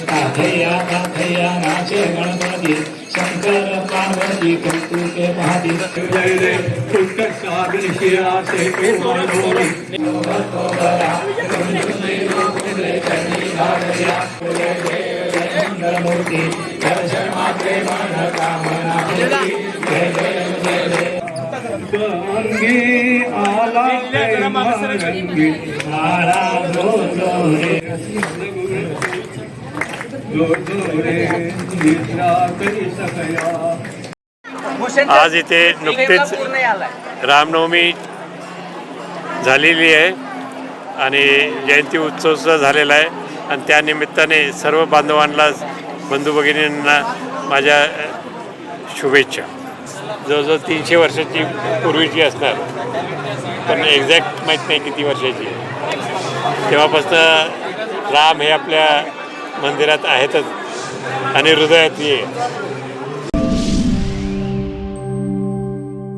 काथैया नाचे गणपति शंकर पार्वती कौतुके भाति जय जय पुष्कर साधन शिरा से मूर्ति दर्शन मात्रे मन कामना रंगे आला रंगे आला रे आज इथे नुकतीच रामनवमी झालेली आहे आणि जयंती उत्सव सुद्धा झालेला आहे आणि त्या निमित्ताने सर्व बांधवांना बंधू भगिनींना माझ्या शुभेच्छा. जवळजवळ 300 वर्षाची पूर्वीची असणार पण एक्झॅक्ट माहीत नाही किती वर्षाची. तेव्हापासून राम हे आपल्या मंदिरात आहेतच आणि हृदयातही आहे.